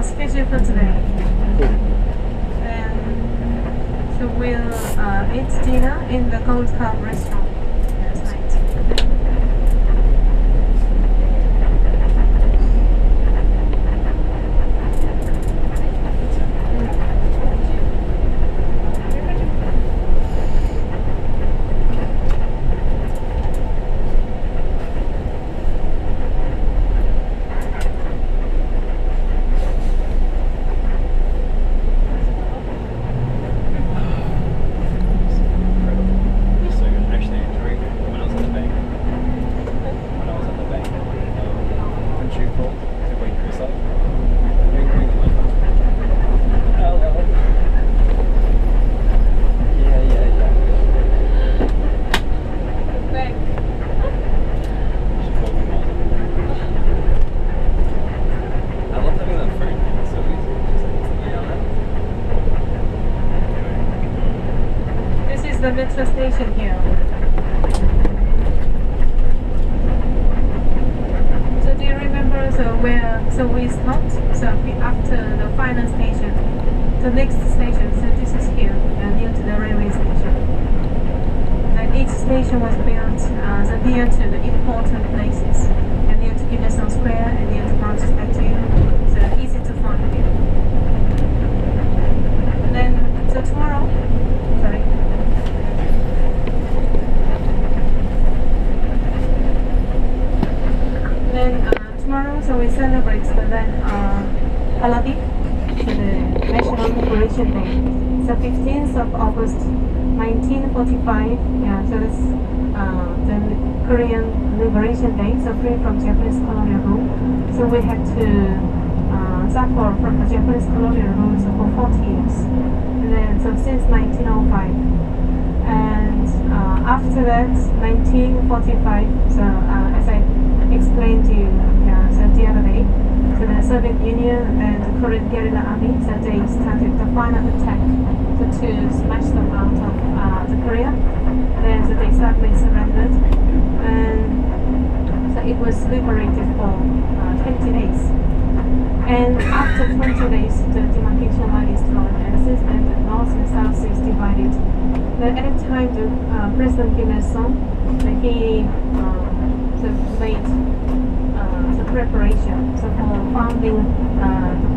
schedule for today. And so we'll eat dinner in the Gold Cup restaurant tonight. The metro station here. So do you remember where we stopped? So after the final station, the next station. So this is here, near to the railway station. And each station was built near to the important places, and near to Gimlesan Square and near to Bronx Statue. So easy to find here. And then tomorrow. Sorry. Then tomorrow, so we celebrate the holiday, the National Liberation Day. So 15th of August, 1945. Yeah, so that's the Korean Liberation Day. So free from Japanese colonial rule. So we had to suffer from the Japanese colonial rule for 40 years. And then so since 1905. And after that, 1945. So as I explained to you so the other day, so the Soviet Union and the Korean guerrilla army, so they started the final attack to smash them out of the Korea. Then so they suddenly surrendered, and so it was liberated for 20 days. And after 20 days, the demarcation line is drawn, and since then the north and south is divided. Then at the time, the President Kim Il-sung, he made the preparation for founding the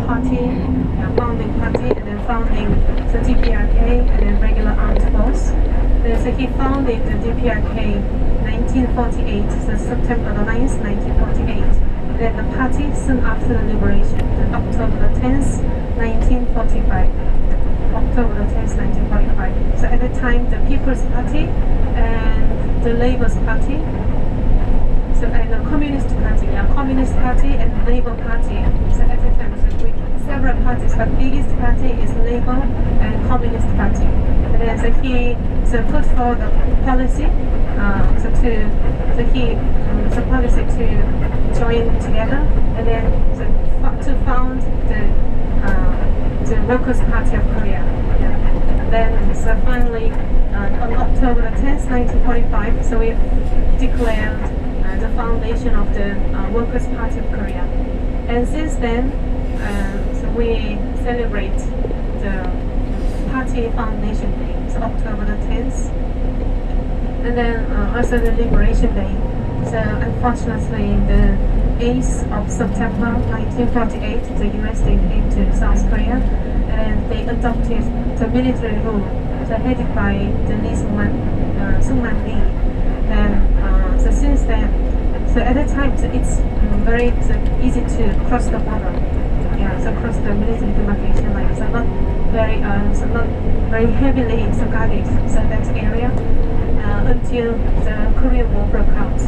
party, and then founding the DPRK and then regular armed force. Then so he founded the DPRK 1948, so September the 9th, 1948. Then the party soon after the liberation, October the 10th, 1945. October the 10th, 1945. So at the time, the People's Party and the Labour Party, so and the Communist Party and Labour Party. So at the time, so we several parties, but biggest party is Labour and Communist Party. And then so he put forward the policy, policy to join together, and then to found the Workers' Party of Korea. Yeah. Then so finally on October 10th, 1945, so we declared the foundation of the Workers' Party of Korea. And since then, so we celebrate the party foundation day, so October the 10th. And then also the Liberation Day. So unfortunately, the 8th of September 1948, the US came to South Korea, and they adopted the military rule, so headed by the Lee Sung-man Lee. And so since then, so at the time, so it's very easy to cross the border. Yeah, so cross the military demarcation line. So not very heavily guarded. So that area until the Korean War broke out.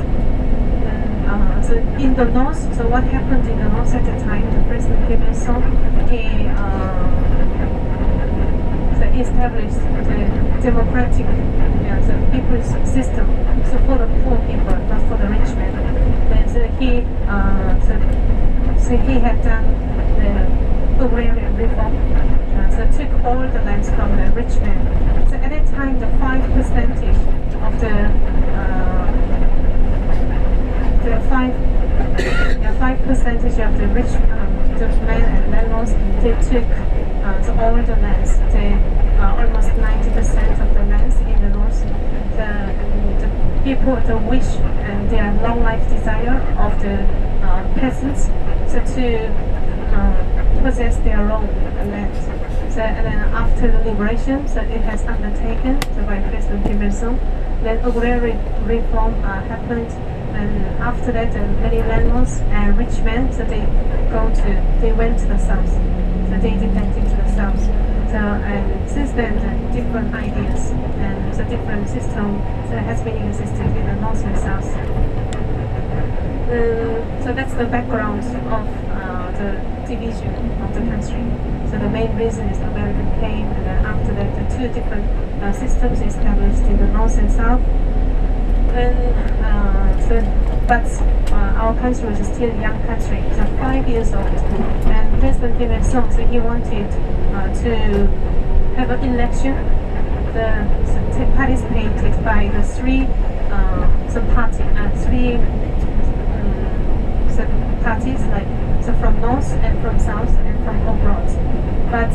So in the north, so what happened in the north at the time? The President Kim Il-sung, he established the democratic, the people's system, so for the poor people, not for the rich men. And so he had done the agrarian reform, so took all the lands from the rich men. So at that time, the 5% of the 5% of the rich the men and landlords, took all the lands, almost 90% of the lands in the north. The people, the wish and their long life desire of the peasants, to possess their own land. And then after the liberation, it has undertaken by President Kim Il-sung. Then agrarian reform happened, and after that, many landlords and rich men, they went to the south. So they defected to the south. And since then, the different ideas and the different system has been existed in the north and south. So that's the background of the division of the country. So the main reason is American came, and then after that, the two different systems established in the north and south. But our country was still a young country, so 5 years old. And President Kim Il-sung, he wanted to have an election, participated by the three parties, like from north and from south and from abroad. But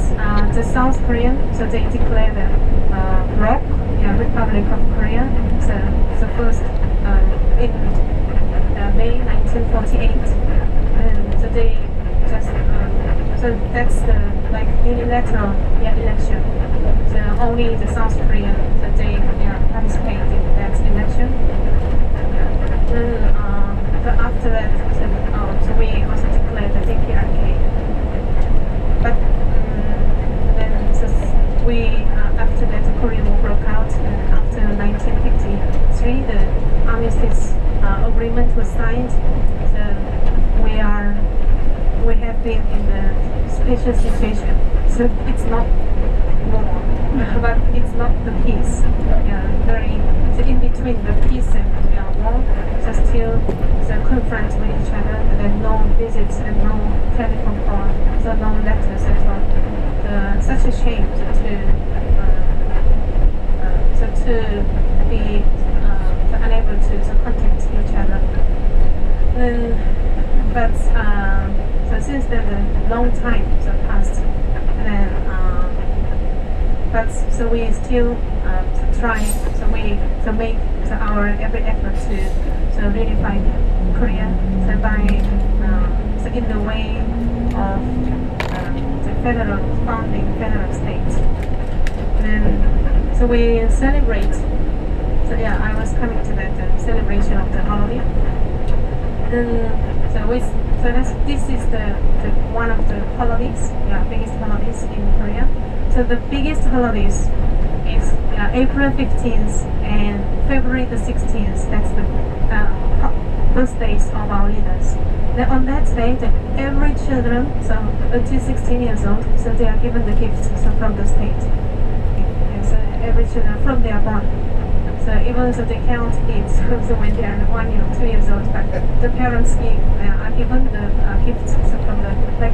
the South Korean, they declared ROK, Republic of Korea. So first in May 1948, and so they just so that's the unilateral election. So only the South Korean they participated in that election. But after that, so we also declared the DPRK. But then we after that the Korean War broke out, and after 1953 the armistice agreement was signed. So we have been in a special situation. So it's not war, but it's not the peace. So in between the peace and war, just still confront with each other, and then no visits and no telephone call, so no letters at all. Such a shame to be unable to contact each other. But so since then, a long time passed, and then but so we still try. So we make our every effort to reunify Korea. So by in the way of the founding federal state. And so we celebrate. So I was coming to that celebration of the holiday. This is the one of the holidays, biggest holidays in Korea. So the biggest holidays is April 15th and February the 16th. That's the birthdays of our leaders. Then on that day, every children, so until 16 years old, so they are given the gifts from the state. And so every children from their born. So even though they cannot eat so when they are 1 year, 2 years old, but the parents are given the gifts from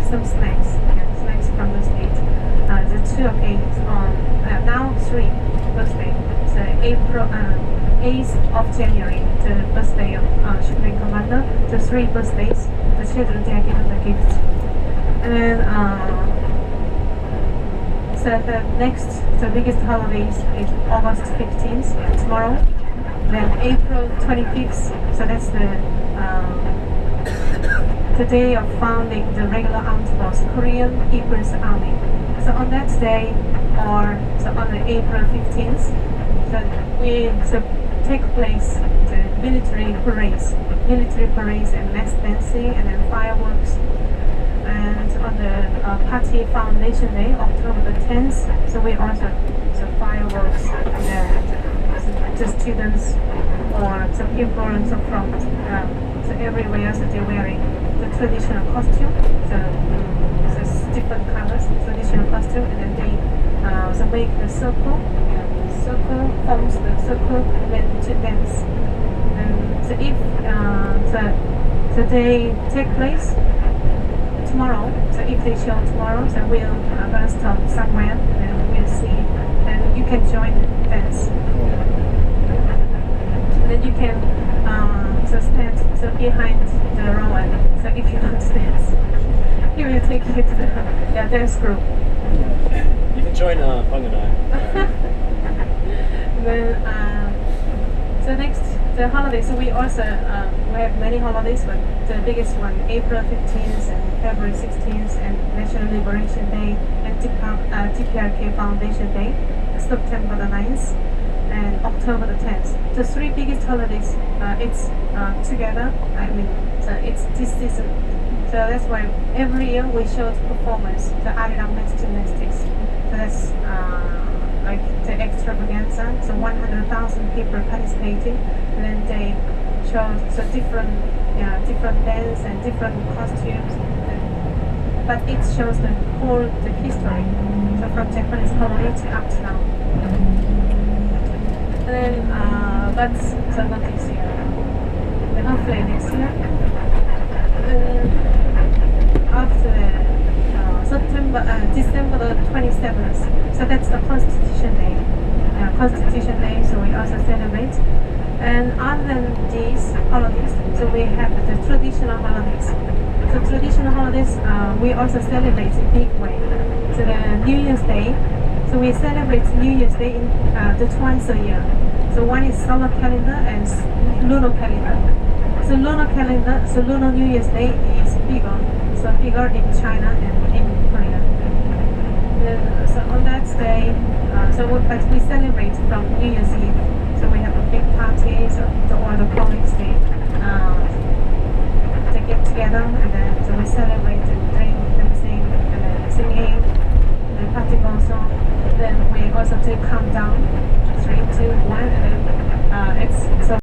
some snacks from the state. The two occasions on now 3 birthday. So April 8th of January, the birthday of Supreme Commander. The 3 birthdays, the children they are given the gifts. And then so the biggest holidays is August 15th, tomorrow. Then April 25th, so that's the day of founding the regular armed force, Korean People's Army. So on that day, or so on the April 15th, so take place the military parades and mass dancing and then fireworks. And on the Party Foundation Day, October the 10th, so we also fireworks and the students or some people from everywhere, so they're wearing the traditional costume, so different colors, traditional costume, and then they make the circle forms the circle to dance. And so if so they take place tomorrow, so if they show tomorrow, so we'll gonna stop somewhere and we'll see, and you can join the dance. And then you can stand behind the row, so if you want to dance. he will take you to the dance group. You can join Peng and I. Then the next the holidays we also we have many holidays, but the biggest one April 15th and February 16th and National Liberation Day and TPRK Foundation Day, September the 9th and October the 10th. The three biggest holidays it's together. I mean, so it's this season. So that's why every year we show the performance, the Arirang Men's Gymnastics. So that's like the extravaganza. So 100,000 people participating, and then they show so different dance and different costumes. But it shows the whole the history. So from Japanese colony to up to now. And then but so not this year. Then hopefully next year. After December the 27th, so that's the Constitution Day. Constitution Day, so we also celebrate. And other than these holidays, so we have the traditional holidays. So traditional holidays, we also celebrate in big way. So the New Year's Day, so we celebrate New Year's Day in the twice a year. So one is solar calendar and lunar calendar. So lunar calendar, so lunar New Year's Day is bigger. So bigger in China and in Korea. Then, so on that day, but we celebrate from New Year's Eve. So we have a big party. So